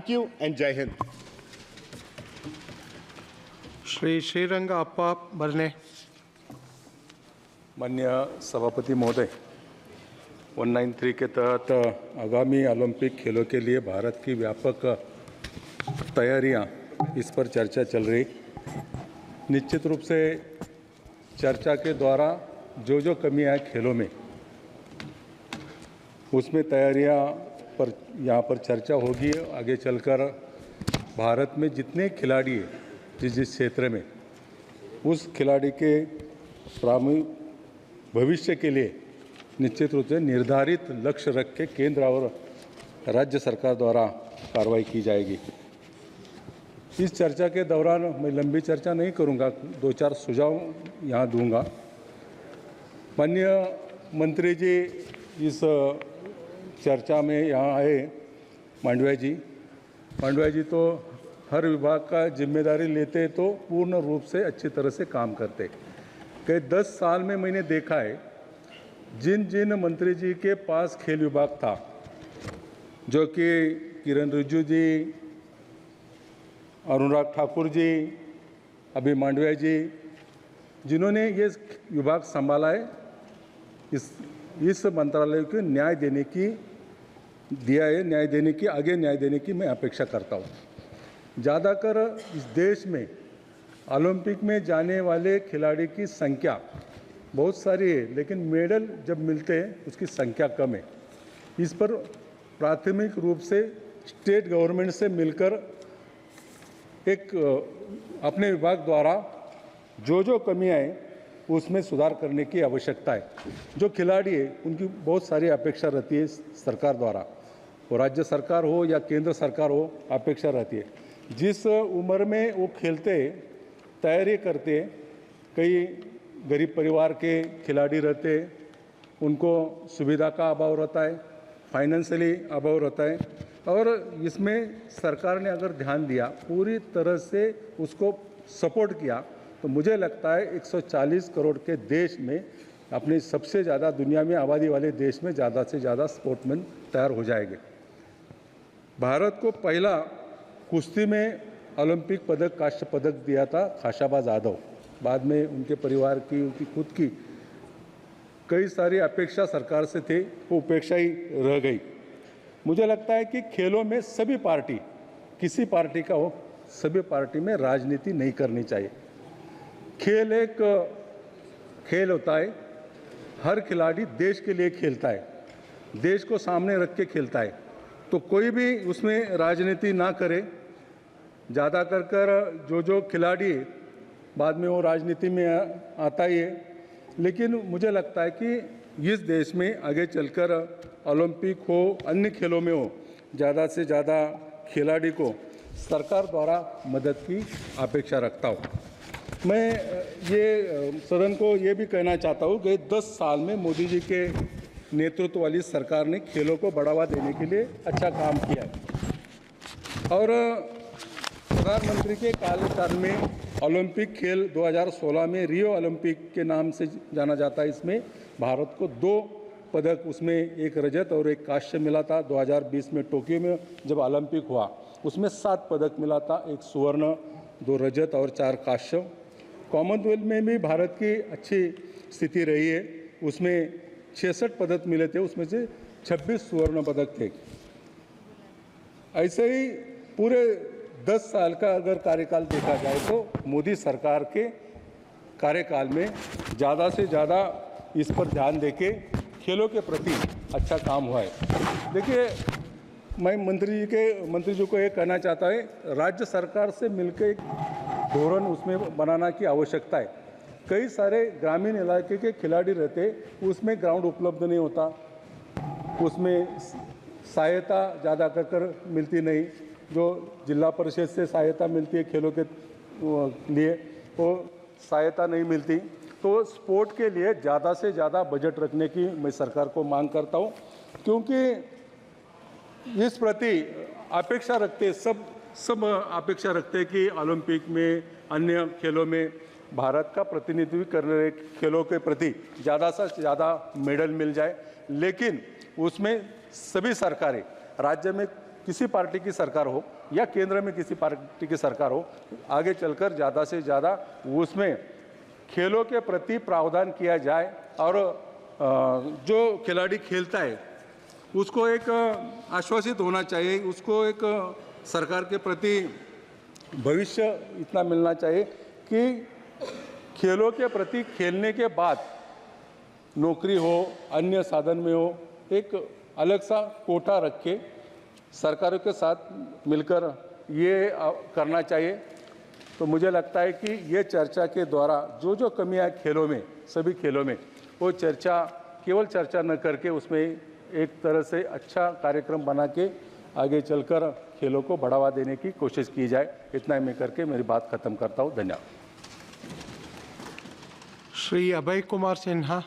Thank you and Jai Hind. Shri Shrirang अप्पा बरने। माननीय सभापति महोदय, 193 के तहत आगामी ओलंपिक खेलों के लिए भारत की व्यापक तैयारियां, इस पर चर्चा चल रही। निश्चित रूप से चर्चा के द्वारा जो जो कमियां हैं खेलों में, उसमें तैयारियां पर यहाँ पर चर्चा होगी। आगे चलकर भारत में जितने खिलाड़ी हैं जिस जिस क्षेत्र में, उस खिलाड़ी के भविष्य के लिए निश्चित रूप से निर्धारित लक्ष्य रख के केंद्र और राज्य सरकार द्वारा कार्रवाई की जाएगी। इस चर्चा के दौरान मैं लंबी चर्चा नहीं करूंगा, 2-4 सुझाव यहाँ दूंगा। माननीय मंत्री जी इस चर्चा में यहाँ आए, मांडविया जी तो हर विभाग का जिम्मेदारी लेते तो पूर्ण रूप से अच्छी तरह से काम करते। कई 10 साल में मैंने देखा है, जिन जिन मंत्री जी के पास खेल विभाग था, जो कि किरण रिजिजू जी, अनुराग ठाकुर जी, अभी मांडविया जी, जिन्होंने ये विभाग संभाला है, इस मंत्रालय को न्याय देने की मैं अपेक्षा करता हूँ। ज़्यादातर इस देश में ओलंपिक में जाने वाले खिलाड़ी की संख्या बहुत सारी है, लेकिन मेडल जब मिलते हैं उसकी संख्या कम है। इस पर प्राथमिक रूप से स्टेट गवर्नमेंट से मिलकर एक अपने विभाग द्वारा जो जो कमियां हैं उसमें सुधार करने की आवश्यकता है। जो खिलाड़ी है उनकी बहुत सारी अपेक्षा रहती है सरकार द्वारा, वो राज्य सरकार हो या केंद्र सरकार हो, अपेक्षा रहती है। जिस उम्र में वो खेलते तैयारी करते, कई गरीब परिवार के खिलाड़ी रहते, उनको सुविधा का अभाव रहता है, फाइनेंशियली अभाव रहता है, और इसमें सरकार ने अगर ध्यान दिया, पूरी तरह से उसको सपोर्ट किया, तो मुझे लगता है 140 करोड़ के देश में, अपने सबसे ज़्यादा दुनिया में आबादी वाले देश में ज़्यादा से ज़्यादा स्पोर्टमैन तैयार हो जाएंगे। भारत को पहला कुश्ती में ओलंपिक पदक, कांस्य पदक दिया था खाशाबा जाधव। बाद में उनके परिवार की, उनकी खुद की कई सारी अपेक्षा सरकार से थे, वो उपेक्षा ही रह गई। मुझे लगता है कि खेलों में सभी पार्टी, किसी पार्टी का हो, सभी पार्टी में राजनीति नहीं करनी चाहिए। खेल एक खेल होता है, हर खिलाड़ी देश के लिए खेलता है, देश को सामने रख के खेलता है, तो कोई भी उसमें राजनीति ना करे। ज़्यादा कर जो खिलाड़ी बाद में वो राजनीति में आता ही है, लेकिन मुझे लगता है कि इस देश में आगे चलकर ओलंपिक हो, अन्य खेलों में हो, ज़्यादा से ज़्यादा खिलाड़ी को सरकार द्वारा मदद की अपेक्षा रखता हूँ। मैं ये सदन को ये भी कहना चाहता हूँ कि 10 साल में मोदी जी के नेतृत्व वाली सरकार ने खेलों को बढ़ावा देने के लिए अच्छा काम किया है, और प्रधानमंत्री के कार्यकाल में ओलंपिक खेल 2016 में रियो ओलंपिक के नाम से जाना जाता है, इसमें भारत को 2 पदक, उसमें एक रजत और एक कांस्य मिला था। 2020 में टोक्यो में जब ओलंपिक हुआ, उसमें 7 पदक मिला था, 1 स्वर्ण, 2 रजत और 4 कांस्य। कॉमनवेल्थ में भी भारत की अच्छी स्थिति रही है, उसमें 66 पदक मिले थे, उसमें से 26 स्वर्ण पदक थे। ऐसे ही पूरे 10 साल का अगर कार्यकाल देखा जाए तो मोदी सरकार के कार्यकाल में ज़्यादा से ज़्यादा इस पर ध्यान देके खेलों के प्रति अच्छा काम हुआ है। देखिए, मैं मंत्री जी को ये कहना चाहता है, राज्य सरकार से मिलकर एक धोरण उसमें बनाना की आवश्यकता है। कई सारे ग्रामीण इलाके के खिलाड़ी रहते, उसमें ग्राउंड उपलब्ध नहीं होता, उसमें सहायता ज़्यादा कर मिलती नहीं। जो जिला परिषद से सहायता मिलती है खेलों के लिए, वो सहायता नहीं मिलती। तो स्पोर्ट के लिए ज़्यादा से ज़्यादा बजट रखने की मैं सरकार को मांग करता हूँ, क्योंकि इस प्रति अपेक्षा रखते सब अपेक्षा रखते कि ओलंपिक में, अन्य खेलों में भारत का प्रतिनिधित्व करने वाले खेलों के प्रति ज़्यादा से ज़्यादा मेडल मिल जाए। लेकिन उसमें सभी सरकारें, राज्य में किसी पार्टी की सरकार हो या केंद्र में किसी पार्टी की सरकार हो, आगे चलकर ज़्यादा से ज़्यादा उसमें खेलों के प्रति प्रावधान किया जाए और जो खिलाड़ी खेलता है उसको एक आश्वासित होना चाहिए, उसको एक सरकार के प्रति भविष्य इतना मिलना चाहिए कि खेलों के प्रति खेलने के बाद नौकरी हो, अन्य साधन में हो, एक अलग सा कोटा रख के सरकारों के साथ मिलकर ये करना चाहिए। तो मुझे लगता है कि ये चर्चा के द्वारा जो जो कमियां खेलों में, सभी खेलों में, वो चर्चा केवल चर्चा न करके उसमें एक तरह से अच्छा कार्यक्रम बना के आगे चलकर खेलों को बढ़ावा देने की कोशिश की जाए। इतना ही मैं करके मेरी बात खत्म करता हूँ। धन्यवाद। श्री अभय कुमार सिन्हा।